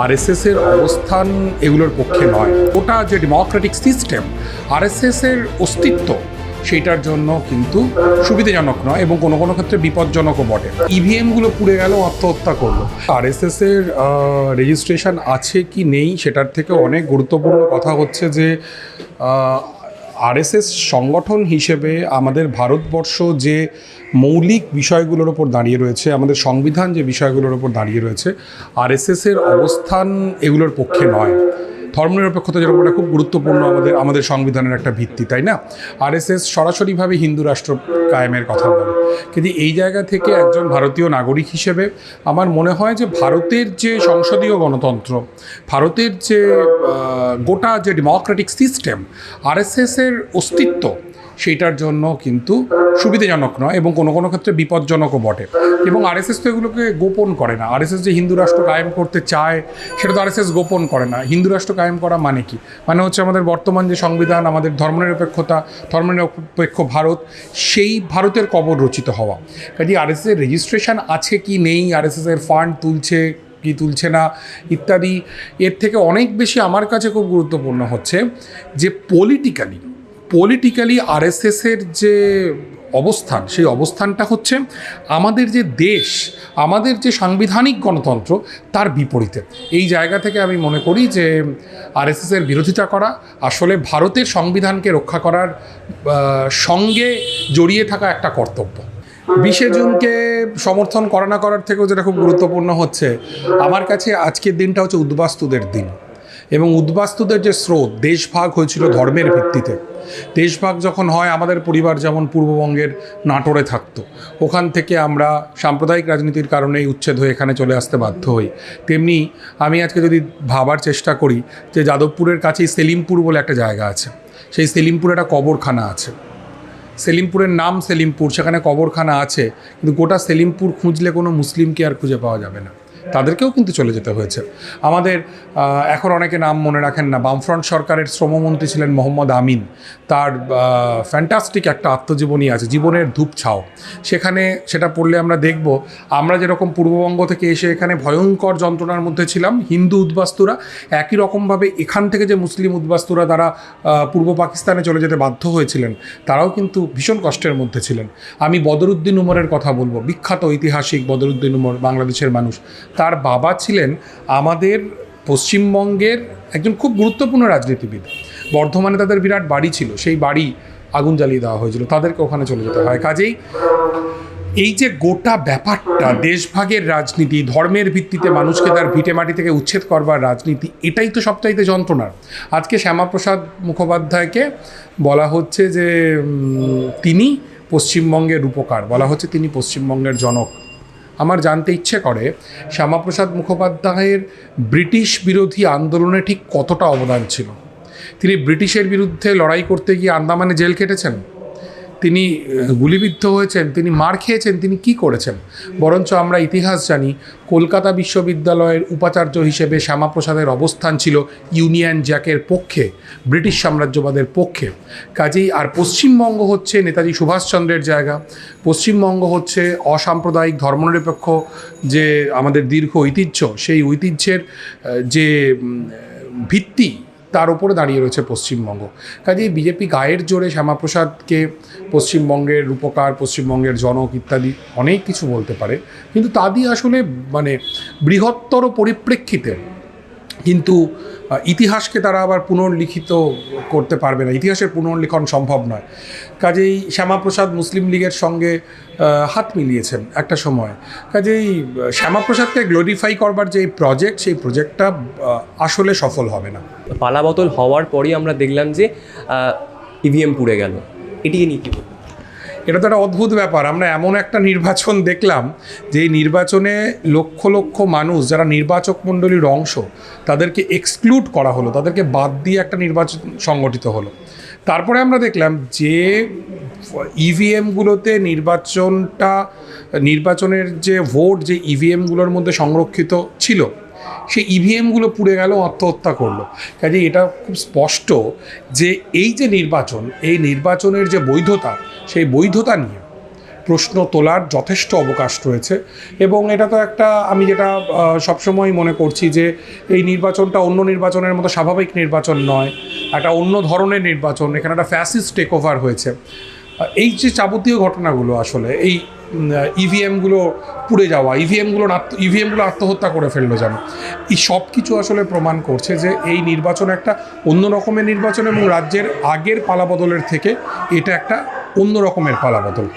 RSS এর অবস্থান এগুলোর পক্ষে নয়। ওটা যে ডেমোক্রেটিক সিস্টেম, আরএসএস এর অস্তিত্ব সেইটার জন্য কিন্তু সুবিধাজনক নয় এবং কোনো কোনো ক্ষেত্রে বিপজ্জনকও বটে। ইভিএমগুলো পুড়ে গেল, আত্মহত্যা করলো। আরএসএস এর রেজিস্ট্রেশন আছে কি নেই সেটার থেকে অনেক গুরুত্বপূর্ণ কথা হচ্ছে যে আরএসএস সংগঠন হিসেবে আমাদের ভারতবর্ষ যে মৌলিক বিষয়গুলোর ওপর দাঁড়িয়ে রয়েছে, আমাদের সংবিধান যে বিষয়গুলোর ওপর দাঁড়িয়ে রয়েছে, আরএসএসের অবস্থান এগুলোর পক্ষে নয়। ধর্মনিরপেক্ষতা যেরকম একটা খুব গুরুত্বপূর্ণ আমাদের সংবিধানের একটা ভিত্তি, তাই না? আরএসএস সরাসরিভাবে হিন্দু রাষ্ট্র কায়েমের কথা বলে, কিন্তু এই জায়গা থেকে একজন ভারতীয় নাগরিক হিসেবে আমার মনে হয় যে ভারতের যে সংসদীয় গণতন্ত্র, ভারতের যে গোটা যে ডেমোক্রেটিক সিস্টেম, আরএসএসের অস্তিত্ব সেইটার জন্য কিন্তু সুবিধাজনক নয় এবং কোনো কোনো ক্ষেত্রে বিপজ্জনকও বটে। এবং আরএসএস তো এগুলোকে গোপন করে না। আরএসএস যে হিন্দু রাষ্ট্র কায়েম করতে চায় সেটা তো আরএসএস গোপন করে না। হিন্দু রাষ্ট্র কায়েম করা মানে কি? মানে হচ্ছে আমাদের বর্তমান যে সংবিধান, আমাদের ধর্মনিরপেক্ষতা, ধর্মনিরপেক্ষ ভারত, সেই ভারতের কবর রচিত হওয়া। কাজে আরএসএসের রেজিস্ট্রেশন আছে কি নেই, আরএসএসের ফান্ড তুলছে কি তুলছে না ইত্যাদি, এর থেকে অনেক বেশি আমার কাছে খুব গুরুত্বপূর্ণ হচ্ছে যে পলিটিক্যালি আরএসএসের যে অবস্থান, সেই অবস্থানটা হচ্ছে আমাদের যে দেশ, আমাদের যে সাংবিধানিক গণতন্ত্র তার বিপরীতে। এই জায়গা থেকে আমি মনে করি যে আরএসএসের বিরোধিতা করা আসলে ভারতের সংবিধানকে রক্ষা করার সঙ্গে জড়িয়ে থাকা একটা কর্তব্য। 20শে জুনকে সমর্থন করা না করার থেকেও যেটা খুব গুরুত্বপূর্ণ হচ্ছে, আমার কাছে আজকের দিনটা হচ্ছে উদ্বাস্তুদের দিন। এবং উদ্বাস্তুদের যে স্রোত, দেশভাগ হয়েছিল ধর্মের ভিত্তিতে। দেশভাগ যখন হয়, আমাদের পরিবার যেমন পূর্ববঙ্গের নাটোরে থাকতো, ওখান থেকে আমরা সাম্প্রদায়িক রাজনীতির কারণেই উচ্ছেদ হয়ে এখানে চলে আসতে বাধ্য হই। তেমনি আমি আজকে যদি ভাবার চেষ্টা করি যে যাদবপুরের কাছেই সেলিমপুর বলে একটা জায়গা আছে, সেই সেলিমপুরে একটা কবরখানা আছে। সেলিমপুরের নাম সেলিমপুর, সেখানে কবরখানা আছে, কিন্তু গোটা সেলিমপুর খুঁজলে কোনো মুসলিমকে আর খুঁজে পাওয়া যাবে না। তাদেরকেও কিন্তু চলে যেতে হয়েছে। আমাদের এখন অনেকে নাম মনে রাখেন না, বামফ্রন্ট সরকারের শ্রমমন্ত্রী ছিলেন মোহাম্মদ আমিন। তার ফ্যান্টাস্টিক একটা আত্মজীবনী আছে, জীবনের ধূপছাও। সেখানে সেটা পড়লে আমরা দেখব, আমরা যেরকম পূর্ববঙ্গ থেকে এসে এখানে ভয়ঙ্কর যন্ত্রণার মধ্যে ছিলাম হিন্দু উদ্বাস্তুরা, একই রকমভাবে এখান থেকে যে মুসলিম উদ্বাস্তুরা তারা পূর্ব পাকিস্তানে চলে যেতে বাধ্য হয়েছিলেন, তারাও কিন্তু ভীষণ কষ্টের মধ্যে ছিলেন। আমি বদরুদ্দিন উমরের কথা বলবো, বিখ্যাত ঐতিহাসিক বদরুদ্দিন উমর, বাংলাদেশের মানুষ। তার বাবা ছিলেন আমাদের পশ্চিমবঙ্গের একজন খুব গুরুত্বপূর্ণ রাজনীতিবিদ। বর্ধমানে তাদের বিরাট বাড়ি ছিল, সেই বাড়ি আগুন জ্বালিয়ে দেওয়া হয়েছিল, তাদেরকে ওখানে চলে যেতে হয়। কাজেই এই যে গোটা ব্যাপারটা, দেশভাগের রাজনীতি, ধর্মের ভিত্তিতে মানুষকে তার ভিটে মাটি থেকে উচ্ছেদ করবার রাজনীতি, এটাই তো সবচাইতে যন্ত্রণার। আজকে শ্যামাপ্রসাদ মুখোপাধ্যায়কে বলা হচ্ছে যে তিনি পশ্চিমবঙ্গের রূপকার, বলা হচ্ছে তিনি পশ্চিমবঙ্গের জনক। আমার জানতে ইচ্ছে করে শ্যামাপ্রসাদ মুখোপাধ্যায়ের ব্রিটিশ বিরোধী আন্দোলনে ঠিক কতটা অবদান ছিল। তিনি ব্রিটিশের বিরুদ্ধে লড়াই করতে গিয়ে আন্দামানে জেল কেটেছেন, তিনি গুলিবিদ্ধ হয়েছেন, তিনি মার খেয়েছেন, তিনি কি করেছেন। বরঞ্চ আমরা ইতিহাস জানি, কলকাতা বিশ্ববিদ্যালয়ের উপাচার্য হিসেবে শ্যামাপ্রসাদের অবস্থান ছিল ইউনিয়ন জ্যাকের পক্ষে, ব্রিটিশ সাম্রাজ্যবাদের পক্ষে। কাজেই আর পশ্চিমবঙ্গ হচ্ছে নেতাজি সুভাষচন্দ্রের জায়গা, পশ্চিমবঙ্গ হচ্ছে অসাম্প্রদায়িক ধর্মনিরপেক্ষ যে আমাদের দীর্ঘ ঐতিহ্য, সেই ঐতিহ্যের যে ভিত্তি, তার উপরে দাঁড়িয়ে রয়েছে পশ্চিমবঙ্গ। কাজেই বিজেপি গায়ের জোরে শ্যামাপ্রসাদকে পশ্চিমবঙ্গের রূপকার, পশ্চিমবঙ্গের জনক ইত্যাদি অনেক কিছু বলতে পারে, কিন্তু তা দিয়ে আসলে বৃহত্তর পরিপ্রেক্ষিতে কিন্তু ইতিহাসকে তারা আবার পুনর্লিখিত করতে পারবে না, ইতিহাসের পুনর্লিখন সম্ভব নয়। কাজেই শ্যামাপ্রসাদ মুসলিম লীগের সঙ্গে হাত মিলিয়েছেন একটা সময়। কাজেই শ্যামাপ্রসাদকে গ্লোরিফাই করবার যে প্রজেক্ট, সেই প্রজেক্টটা আসলে সফল হবে না। পালাবদল হওয়ার পরই আমরা দেখলাম যে ইভিএম পুড়ে গেল, এটিকে নিয়ে কি বলবো? এটা তো একটা অদ্ভুত ব্যাপার। আমরা এমন একটা নির্বাচন দেখলাম যে এই নির্বাচনে লক্ষ লক্ষ মানুষ যারা নির্বাচক মণ্ডলীর অংশ, তাদেরকে এক্সক্লুড করা হলো, তাদেরকে বাদ দিয়ে একটা নির্বাচন সংগঠিত হলো। তারপরে আমরা দেখলাম যে ইভিএমগুলোতে নির্বাচনের যে ভোট, যে ইভিএমগুলোর মধ্যে সংরক্ষিত ছিল, সেই ইভিএমগুলো পুড়ে গেল, আত্মহত্যা করলো। কাজে এটা খুব স্পষ্ট যে এই যে নির্বাচন, এই নির্বাচনের যে বৈধতা, সেই বৈধতা নিয়ে প্রশ্ন তোলার যথেষ্ট অবকাশ রয়েছে। এবং এটা তো একটা, আমি যেটা সবসময় মনে করছি যে এই নির্বাচনটা অন্য নির্বাচনের মতো স্বাভাবিক নির্বাচন নয়, একটা অন্য ধরনের নির্বাচন। এখানে একটা ফ্যাসিস্ট টেক ওভার হয়েছে। এই যে যাবতীয় ঘটনাগুলো, আসলে এই ইভিএমগুলো পুড়ে যাওয়া, ইভিএমগুলো আত্মহত্যা করে ফেললো যেন, এই সব কিছু আসলে প্রমাণ করছে যে এই নির্বাচন একটা অন্য রকমের নির্বাচন এবং রাজ্যের আগের পালাবদলের থেকে এটা একটা অন্য রকমের পালাবদল।